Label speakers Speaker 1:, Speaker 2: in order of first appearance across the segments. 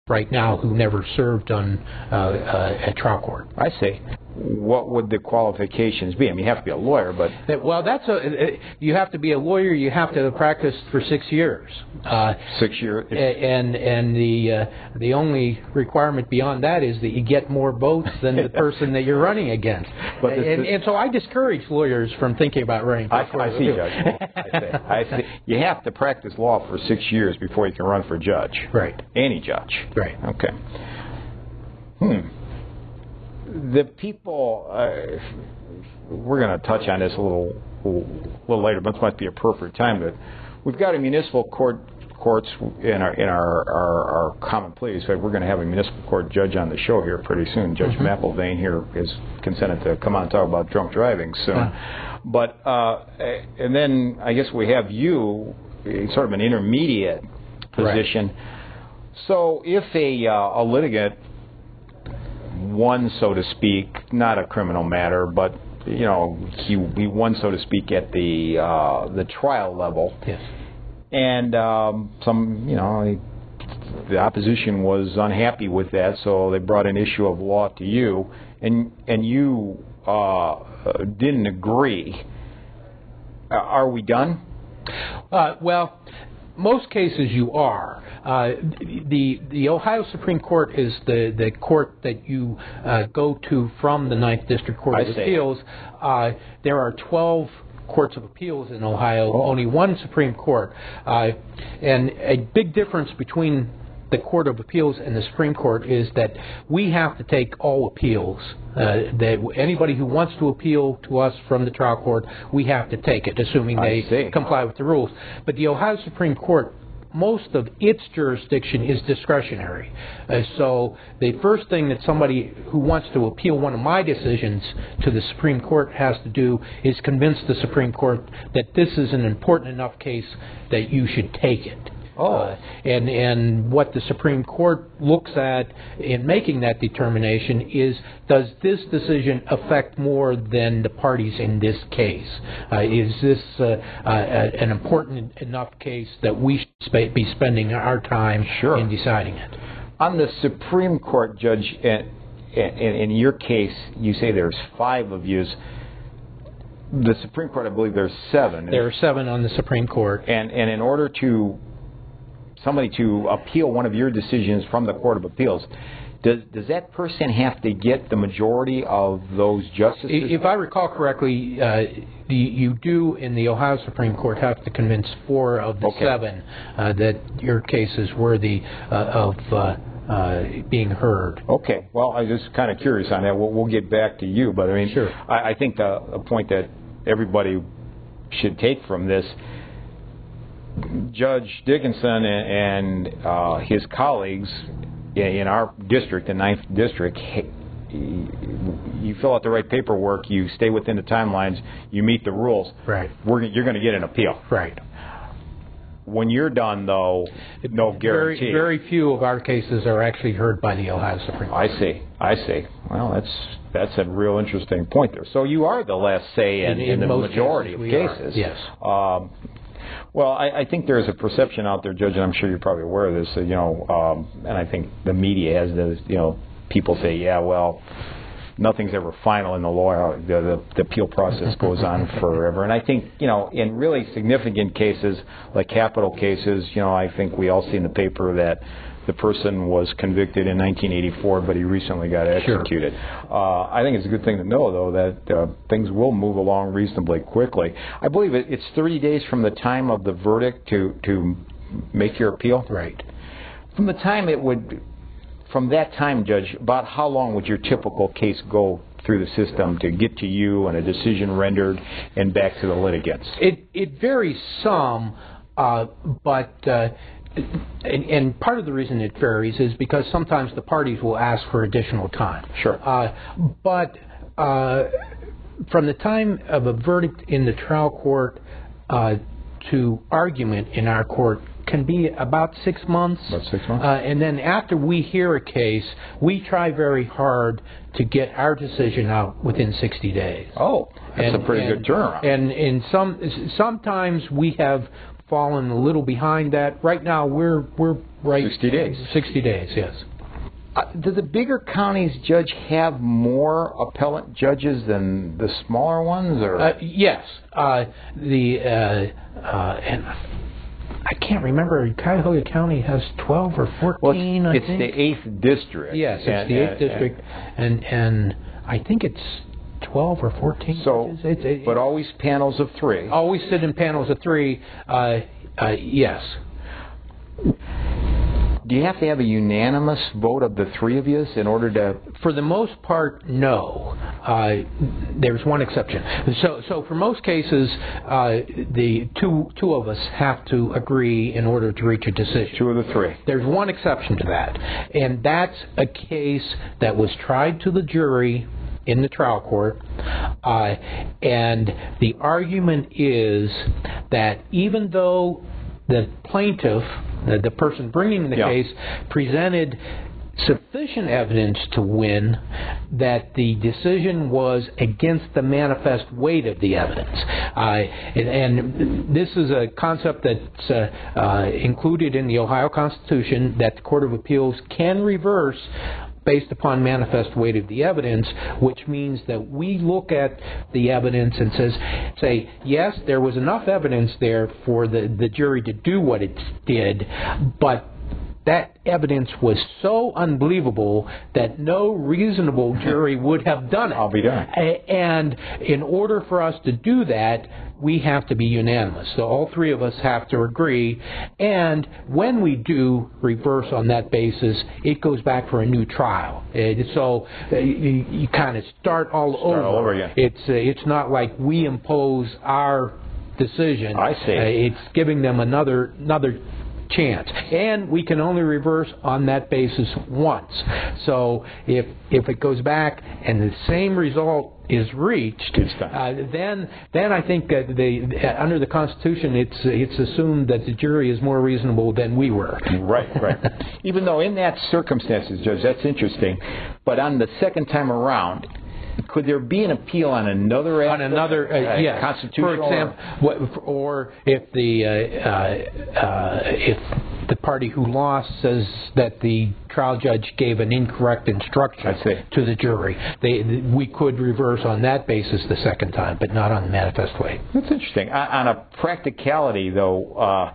Speaker 1: right now who never served on a trial court.
Speaker 2: I see. What would the qualifications be? I mean, you have to be a lawyer, but...
Speaker 1: Well, you have to be a lawyer. You have to practice for 6 years.
Speaker 2: 6 years.
Speaker 1: And the only requirement beyond that is that you get more votes than the person that you're running against. But and so I discourage lawyers from thinking about running for court.
Speaker 2: I see, Judge. I see. You have to practice law for 6 years before you can run for judge.
Speaker 1: Right.
Speaker 2: Any judge.
Speaker 1: Right.
Speaker 2: Okay. The people, we're going to touch on this a little later, but this might be appropriate time. But we've got a municipal courts in our common pleas. So we're going to have a municipal court judge on the show here pretty soon. Judge McElvain here is consented to come on and talk about drunk driving soon. But and then I guess we have you, sort of an intermediate position. Right. So if a litigant won, so to speak, not a criminal matter, but he won, so to speak, at the trial level.
Speaker 1: Yes.
Speaker 2: And the opposition was unhappy with that, so they brought an issue of law to you, and you didn't agree. Are we done?
Speaker 1: Well, most cases you are. The Ohio Supreme Court is the court that you go to from the 9th District Court of Appeals. There are 12 courts of appeals in Ohio, only one Supreme Court. And a big difference between the Court of Appeals and the Supreme Court is that we have to take all appeals. That anybody who wants to appeal to us from the trial court, we have to take it, assuming they comply with the rules. But the Ohio Supreme Court, most of its jurisdiction is discretionary. So the first thing that somebody who wants to appeal one of my decisions to the Supreme Court has to do is convince the Supreme Court that this is an important enough case that you should take it. And what the Supreme Court looks at in making that determination is, does this decision affect more than the parties in this case? Is this an important enough case that we should be spending our time in deciding it?
Speaker 2: On the Supreme Court, Judge, in your case, you say there's 5 of you. The Supreme Court, I believe there's 7.
Speaker 1: There are 7 on the Supreme Court.
Speaker 2: And in order to somebody to appeal one of your decisions from the Court of Appeals, does that person have to get the majority of those justices?
Speaker 1: If I recall correctly, you do in the Ohio Supreme Court have to convince 4 of the 7 that your case is worthy of being heard. Okay. Well, I was just kind of curious on that. We'll get back to you, but I mean, I think the point that everybody should take from this, Judge Dickinson and his colleagues in our district, the 9th District, you fill out the right paperwork, you stay within the timelines, you meet the rules. Right. You're going to get an appeal. Right. When you're done, though, no guarantee. Very few of our cases are actually heard by the Ohio Supreme Court. I see. Well, that's a real interesting point there. So you are the last say in the majority of cases. Yes. Well, I think there's a perception out there, Judge, and I'm sure you're probably aware of this, and I think the media has this, people say, yeah, well, nothing's ever final in the law. The appeal process goes on forever. And I think, in really significant cases, like capital cases, I think we all see in the paper that the person was convicted in 1984, but he recently got executed. I think it's a good thing to know, though, that things will move along reasonably quickly. I believe it's 30 days from the time of the verdict to make your appeal. Right. From that time, Judge, about how long would your typical case go through the system to get to you and a decision rendered and back to the litigants? It varies some, but... And part of the reason it varies is because sometimes the parties will ask for additional time. Sure. But from the time of a verdict in the trial court to argument in our court can be about 6 months. About 6 months. And then after we hear a case, we try very hard to get our decision out within 60 days. Oh, that's a pretty good turnaround. And sometimes we have fallen a little behind that. Right now, we're right
Speaker 2: 60 days.
Speaker 1: 60 days, yes.
Speaker 2: Do the bigger counties, Judge, have more appellate judges than the smaller ones? Or
Speaker 1: yes. And I can't remember. Cuyahoga County has 12 or 14.
Speaker 2: Well,
Speaker 1: I
Speaker 2: it's
Speaker 1: think.
Speaker 2: the 8th district.
Speaker 1: Yes, it's the 8th district, and I think it's 12 or 14.
Speaker 2: So, but always panels of 3.
Speaker 1: Always sit in panels of 3. Yes.
Speaker 2: Do you have to have a unanimous vote of the 3 of you in order to?
Speaker 1: For the most part, no. There's one exception. So for most cases, the two of us have to agree in order to reach a decision. 2 of the 3. There's one exception to that, and that's a case that was tried to the jury in the trial court, and the argument is that even though the plaintiff, the person bringing the case, presented sufficient evidence to win, that the decision was against the manifest weight of the evidence. And this is a concept that's included in the Ohio Constitution, that the Court of Appeals can reverse based upon manifest weight of the evidence, which means that we look at the evidence and say, yes, there was enough evidence there for the jury to do what it did, but that evidence was so unbelievable that no reasonable jury would have done it.
Speaker 2: I'll be done.
Speaker 1: And in order for us to do that, we have to be unanimous. So all 3 of us have to agree. And when we do reverse on that basis, it goes back for a new trial. So you kind of start all over again. It's not like we impose our decision.
Speaker 2: I see.
Speaker 1: It's giving them another chance, and we can only reverse on that basis once. So if it goes back and the same result is reached, then I think that under the Constitution it's assumed that the jury is more reasonable than we were.
Speaker 2: Right. Even though in that circumstances, Judge, that's interesting. But on the second time around, could there be an appeal on another aspect?
Speaker 1: On another, yes.
Speaker 2: Constitutional?
Speaker 1: For example, or if the party who lost says that the trial judge gave an incorrect instruction to the jury, we could reverse on that basis the second time, but not on the manifest way.
Speaker 2: That's interesting. On a practicality, though,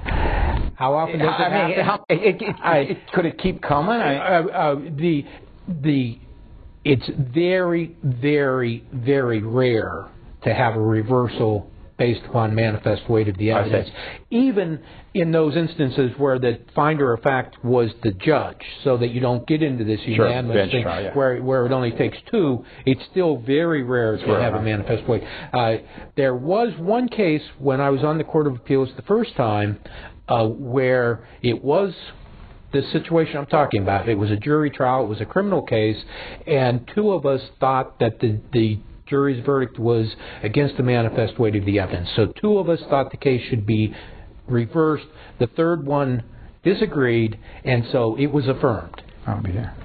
Speaker 1: how often does it happen?
Speaker 2: Could it keep coming?
Speaker 1: It's very, very, very rare to have a reversal based upon manifest weight of the evidence, even in those instances where the finder of fact was the judge, so that you don't get into this unanimous thing where it only takes 2. It's still very rare to have a manifest weight. There was one case when I was on the Court of Appeals the first time where it was the situation I'm talking about. It was a jury trial. It was a criminal case, and 2 of us thought that the jury's verdict was against the manifest weight of the evidence. So 2 of us thought the case should be reversed. The third one disagreed, and so it was affirmed.
Speaker 2: I'll be there.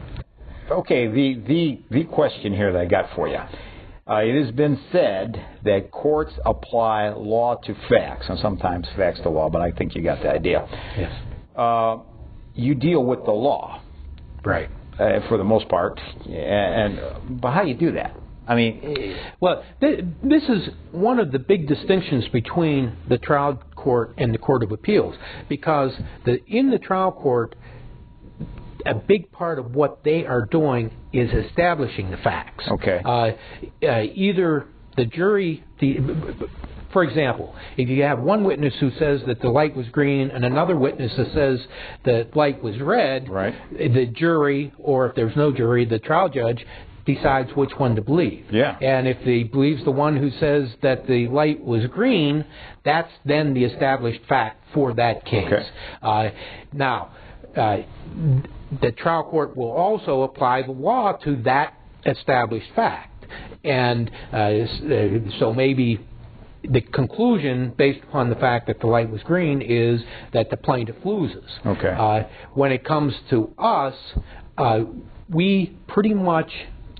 Speaker 2: Okay, the question here that I got for you. It has been said that courts apply law to facts, and sometimes facts to law, but I think you got the idea.
Speaker 1: Yes.
Speaker 2: You deal with the law,
Speaker 1: right?
Speaker 2: For the most part, but how do you do that? I mean,
Speaker 1: well, this is one of the big distinctions between the trial court and the Court of Appeals, because in the trial court, a big part of what they are doing is establishing the facts.
Speaker 2: Okay.
Speaker 1: Either the jury. For example, if you have one witness who says that the light was green and another witness that says the light was red, the jury, or if there's no jury, the trial judge decides which one to believe.
Speaker 2: Yeah.
Speaker 1: And if he believes the one who says that the light was green, that's then the established fact for that case.
Speaker 2: Okay.
Speaker 1: Now, the trial court will also apply the law to that established fact. And so maybe the conclusion, based upon the fact that the light was green, is that the plaintiff loses.
Speaker 2: Okay.
Speaker 1: When it comes to us, we pretty much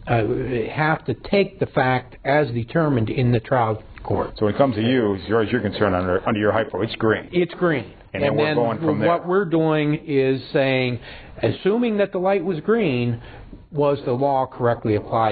Speaker 1: have to take the fact as determined in the trial court.
Speaker 2: So when it comes to you, as far as you're concerned, under your hypo, it's green.
Speaker 1: It's green.
Speaker 2: And then we're going from there.
Speaker 1: What we're doing is saying, assuming that the light was green, was the law correctly applied